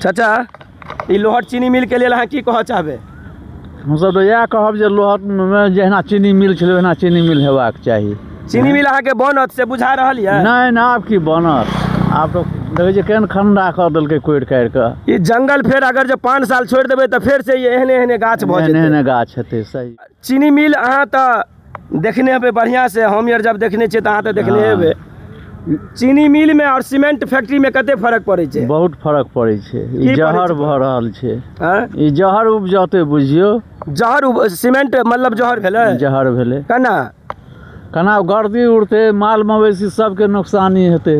चाचा ई लोहट चीनी मिल के लेल अहाँ की कहऽ चाहबै? हमसब तऽ इएह कहब जे लोहटमे जहिना चीनी मिल छलै ओहिना चीनी मिल हेबाक चाही। चीनी मिल अहाँके बनत से बुझा रहल यऽ? नहीं आब की बनत, आब तो देखै छियै केहन खंडा कऽ देलकै कोड़ि काटि कऽ। ई जंगल फेर अगर जो 5 साल छोड़ि देबै तऽ फेर से एहने एहने गाछ भऽ जेतै। एहने गाछ हेतै। सही। चीनी मिल अहाँ तऽ देखने हेबै बढ़िया से, हम यार जब देखने छियै तऽ अहाँ तऽ देखने हेबै। चीनी मिल में और सीमेंट फैक्ट्री में कते फर्क पड़ै छै? बहुत फर्क पड़ै छै। ई जहर भऽ रहल छै। ई जहर उपजते बुझियौ। जहर सीमेंट मतलब जहर भेलै? जहर भेलै। केना गर्दी उड़तै, माल मवेशी सबके नुकसानी हेतै।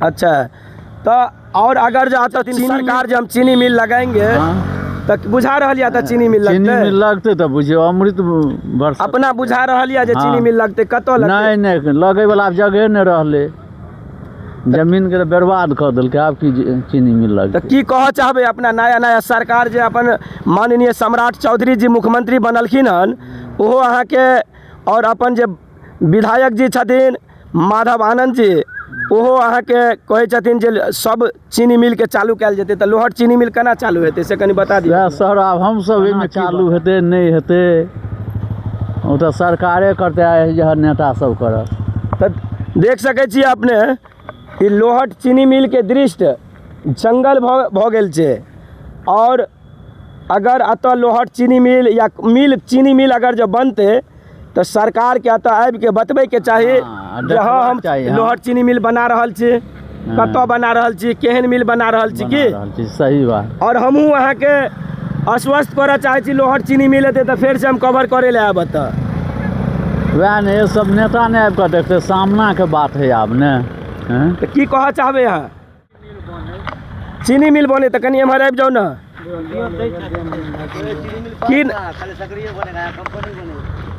अच्छा तो और अगर जो आता सरकार जो हम चीनी मिल लगाएंगे तो बुझा रहल या चीनी मिल लगते? चीनी मिल लगते तो बुझियो अमृत वर्षा। अपना बुझा रहल या चीनी मिल लगते? कतो लगते? नहीं लगे वाला जगह नहीं रहले, जमीन के बर्बाद कर देलकै। आब की चीनी मिल लगते? तो की कह चाहबे अपना नया सरकार जे अपन माननीय सम्राट चौधरी जी मुख्यमंत्री बनलखिन हन, ओहो अहाँ के और अपन जे विधायक जी छथिन माधव आनंद जी, ओहो अहाँ के कहै छथिन जे सब चीनी मिल के चालू कैल जेतै। तऽ लोहट चीनी मिल केना चालू हेतै से कनी बता दियौ। सर आब हम सब एहिमे चालू हेतै नहीं हेतै ओ तऽ सरकारे करतै, आ नेता सब करत। तऽ देख सकै छी अपने कि लोहट चीनी मिल के दृश्य जंगल भऽ गेल छै। और अगर अतः लोहट चीनी मिल या चीनी मिल अगर जो बनते तो सरकार के अतः आबि के बतबै के चाही जे हाँ हम लोहट चीनी मिल बना रहल छी, कतऽ बना रहल छी, केहन मिल बना रहल छी की। सही बात। और हमहूँ अहाँ के आश्वस्त करऽ चाहै छी लोहट चीनी मिल हेतै तऽ फेर से हम कवर करे ले आब। तऽ वएह ने सब नेता ने आबि कऽ देखते, सामना के बात है आब ने। तो की कहऽ चाहबै अहाँ? चीनी मिल बने तऽ कनी एम्हर आबि जाउ ने।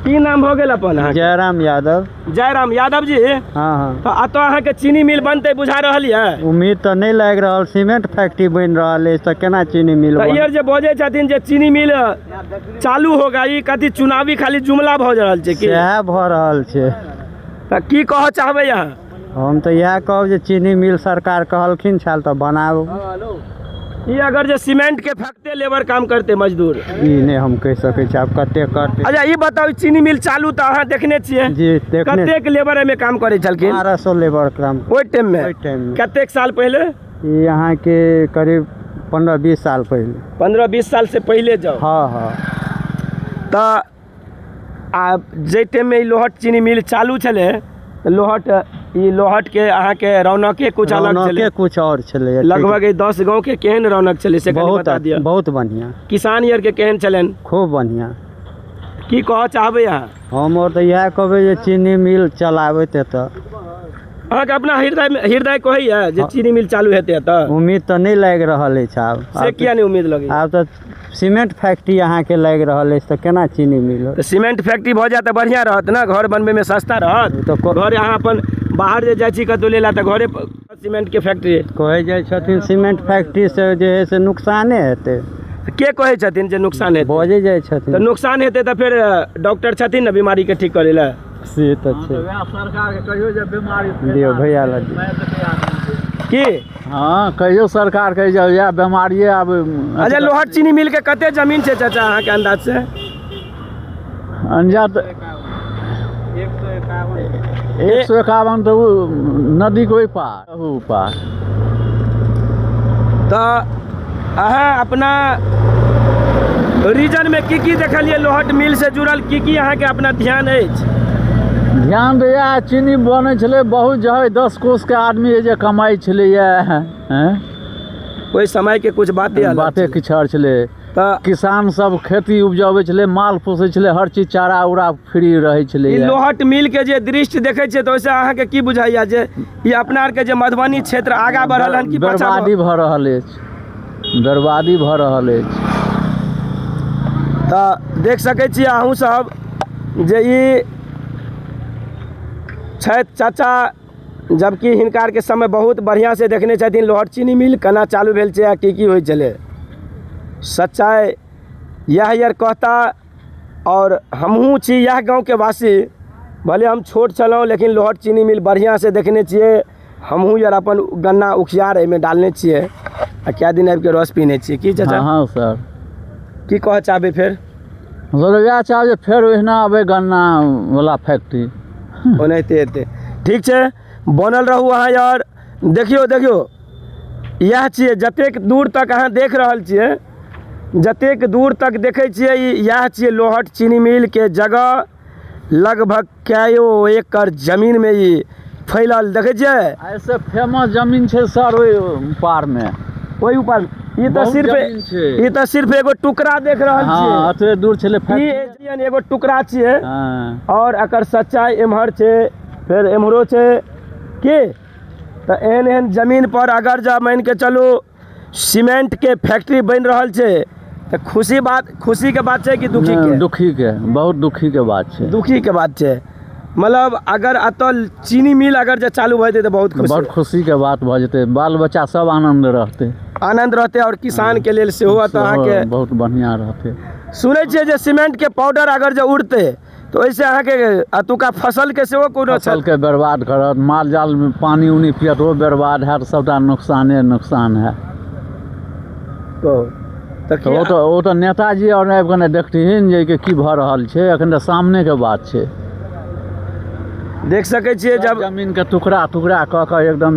की नाम भऽ गेल अपन? जयराम यादव। जयराम यादव जी। हाँ। तो अतः अहाँ के चीनी मिल बनते बुझा रहल यऽ? उम्मीद तो नहीं लग रहल, सीमेंट फैक्ट्री बन रहल है तो केना चीनी मिल? यार जे बजे छथिन जे चीनी मिल चालू होगा, ई कथी चुनावी खाली जुमला भऽ रहल छै की? सएह भऽ रहल छै। तऽ की कहऽ चाहबै अहाँ? हम तो इएह कहब जे चीनी मिल सरकार कहलखिन छल तो बनाओ। ये अगर जो सीमेंट के फैक्ट्री लेबर काम करते मजदूर, ई नहीं हम कह सकै छी आब कते करते। अच्छा ई बताओ चीनी मिल चालू तो अहाँ देखने छियै? जी देखने। कतेक लेबर एमे काम करे छलखिन? 1200 लेबर काम ओइ टाइम में। कतेक साल पहले? यहाँ के करीब 15-20 साल पहले। 15-20 साल से पहले जाओ। हाँ। तो जे टाइम में लोहट चीनी मिल चालू छले, लोहट के अहाँ के रौनके कुछ अलग छले, कुछ और छले। लगभग 10 गांव के केहन रौनक छले से कनी बता दियौ। बहुत बढ़िया। किसान यार के केहन छलन? खूब बढ़िया। की कह चाहबै अहाँ? हम और तो यह कहबै जे चीनी मिल चलाबैते तो अहाँ के अपना हृदय कहैया जे चीनी मिल चालू हेतै तऽ? उम्मीद तो नहीं लग रहल है साहब। से किया नहीं उम्मीद लगे? आब तो सीमेंट फैक्ट्री अहाँ के लग रहल है तो केना चीनी मिल? तो सीमेंट फैक्ट्री भऽ जाए तो बढ़िया रहत ना, घर बनबे में सस्ता रहत। तो घर अहाँ अपन बाहर जे जाइ छी कतौ लेला तऽ घरे सीमेंट के फैक्ट्री कहै जाइ छथिन सीमेंट फैक्ट्री से जे है से नुकसाने हेतै। के कहै छथिन जे नुकसान हेतै? बजे जाइ छथिन। तो नुकसान हेतै तऽ फिर डॉक्टर छथिन ना बीमारी के ठीक करे ला। से तो छै। सरकार के कहियो जे बीमारी दियो भैया लगी की? हाँ कहियो सरकार कहि जाओ या बीमारी आब। अच्छा लोहट चीनी मिल के कते जमीन छै चाचा अहाँ के अंदाज से? अंदाज 151 तो नदी के पार। तो अहाँ अपना रीजन में की देखलिए लोहट मिल से जुड़ल की अहाँ के अपना ध्यान अछि? ध्यान दिया चीनी बने छले बहुत जगह 10 कोस के आदमी जे कमाई छले कोई समय के कुछ बातें किछ और छले। किसान सब खेती उपजाबे छले, माल पोसे छले, हर चीज चारा उरा फ्री रहे छले। लोहट मिल के जे दृश्य देखे छे तो ओइसे अहाँ के की बुझाइया जे ई अपना आर के जे मधुबनी क्षेत्र आगा बढ़ल हन कि बर्बादी भ रहल अछि? बर्बादी भ रहल अछि। तो देख सकै छी अहूँ सब जे ई छथि चाचा, जबकि हिनकार के समय बहुत बढ़िया से देखने छथिन लोहट चीनी मिल केना चालू भेल छै आ की होइ छलै। सच्चाई यह यार कहता। और हमहूँ छी यह गांव के वासी, भले हम छोट छलौं लेकिन लोहट चीनी मिल बढ़िया से देखने छियै। हमहूँ यार अपन गन्ना उखियार एहिमे डालने छियै आ कए दिन आबि के रस पीने छियै की चाचा? हाँ सर। की कहऽ चाहबै फेर? सर वएह चाहब जे फेर ओहिना आबै गन्ना वला फैक्ट्री। ओनाहिते हेतै। ठीक छै, बनल रहू अहाँ यार। देखियौ देखियौ, इएह छियै, जतेक दूर तक अहाँ देख रहल छियै, जतेक दूर तक देखै छियै, इएह छियै लोहट चीनी मिल के जगह। लगभग कएयो एकड़ जमीन में ई फैलल देखे छियै। ऐसे फेमस जमीन छै सर ओहि पार में, ओहि ऊपर। ई तो बहुत सिर्फ जमीन छै। ई तो सिर्फ एगो टुकड़ा देख रहल छियै। हाँ एते दूर छलै ई फैक्ट्री। एगो टुकड़ा छियै हाँ और एकर सच्चाई एम्हर छै, फिर एम्हरो छै की। तो एहन एहन जमीन पर अगर जब मान के चलू सीमेंट के फैक्ट्री बन रहल छै तो खुशी के बात छै कि दुखी के? दुखी के, बहुत दुखी के बात छै। दुखी के बात छै। मतलब अगर अतः चीनी मिल अगर जे चालू भऽ जेतै तो बहुत खुशी के बात भऽ जेतै, बाल बच्चा सब आनंद रहतै। आनंद रहतै और किसान के लेल सेहो अतः अहाँके बहुत बढ़िया रहतै। सुनै छियै जे सीमेंट के पाउडर अगर जे उड़तै तो ओहिसे अहाँके अतुका फसल के सेहो कोनो फसल के बर्बाद करत, माल जाल में पानी उनी पियत ओ बर्बाद हैत, सबटा नुकसाने नुकसान है। ओ तो नेताजी और आबि कऽ देखथिन जे की भऽ रहल छै, एखन तऽ सामने के बात छै। देख सकै छियै जब जमीन के टुकड़ा टुकड़ा कऽ कऽ एकदम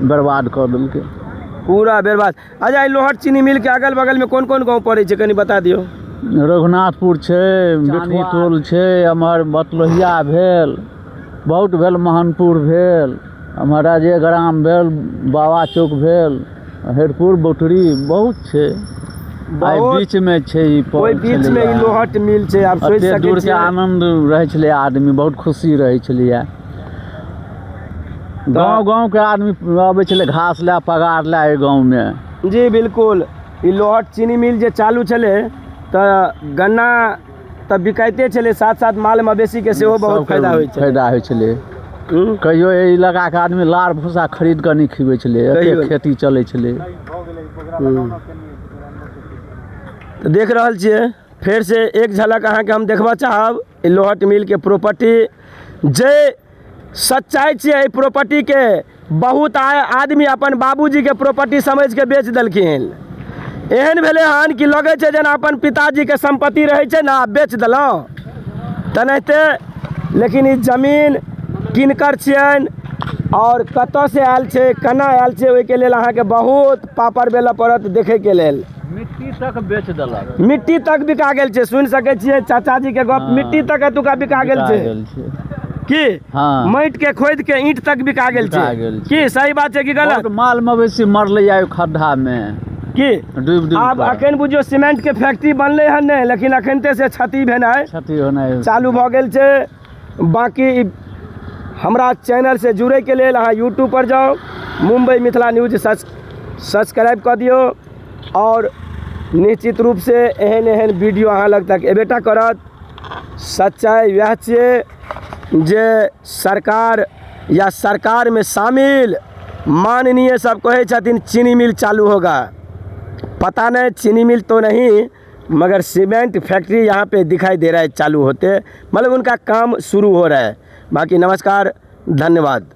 बर्बाद कऽ देलकै, पूरा बर्बाद। अच्छा, लोहट चीनी मिल के अगल बगल में कोन कोन गाँव पड़ै छै कनि बता दियौ? रघुनाथपुर छै, बिठनी टोल छै, एम्हर बतलोहिया भेल, बहुत भेल, महनपुर भेल, एम्हर राजे ग्राम भेल, बाबा चौक भेल, हरिपुर बोटरी, बहुत छै। बीच में छै, ओहि बीच में ई लोहट मिल छै। आप सोच सकै दूर के आनंद रहे छलै आदमी, बहुत खुशी रहे छलै। गाँव गाँव के आदमी आबै छलै घास ला पगार ला एहि गाँव में। जी बिल्कुल। ई लोहट चीनी मिल जे चालू छलै तऽ गन्ना तऽ बिकाइते छलै, साथ साथ माल मवेशी के सेहो बहुत फायदा होइ छै। फायदा होइ छलै। कहियो एहि इलाका के आदमी लार भूसा खरीद कऽ नहीं खिबै छलै, एते खेती चलै छलै। तो देख रहल छियै, फेर से एक झलक अहाँके हम देखबऽ चाहब ई लोहट मिल के प्रॉपर्टी। जे सच्चाई छियै एहि प्रॉपर्टी के, बहुत आदमी अपन बाबूजी के प्रॉपर्टी समझ के बेच देलखिन। एहन भेलै हन कि लगे छै जेना अपन पिताजी के संपत्ति रहै छै ना, बेच देलहुँ तेनाहिते। लेकिन ई जमीन किनकर छियनि और कतऽ से आयल छै, केना आयल छै, ओहिके लेल अहाँके बहुत पापड़ बेलऽ पड़त देखे के लेल। मिट्टी तक बेच देलक, मिट्टी तक बिका गेल छै। सुनि सकै छियै चाचा जी के गप, मिट्टी तक एतुका बिका गेल छै की? हाँ। माटि के खोद के ईंट तक बिका गेल छै की? सही बात छै कि गलत? माल मवेशी मरले आयो खड्डा में की डूब आब अखन बुझियो सीमेंट के फैक्ट्री बनले हन नहीं, लेकिन अखनते से क्षति भेनाइ चालू भऽ गेल छै। बाकी हमरा चैनल से जुड़े के लेल अहाँ यूट्यूब पर जाओ, मुंबई मिथिला न्यूज सब्सक्राइब कर दियो और निश्चित रूप से एहन एहन वीडियो अहाँ लग तक एबेटा करत। सच्चाई वह छियै जे सरकार या सरकार में शामिल माननीय सब कहे छथिन चीनी मिल चालू होगा। पता नहीं, चीनी मिल तो नहीं मगर सीमेंट फैक्ट्री यहाँ पे दिखाई दे रहा है चालू होते, मतलब उनका काम शुरू हो रहा है। बाकी नमस्कार, धन्यवाद।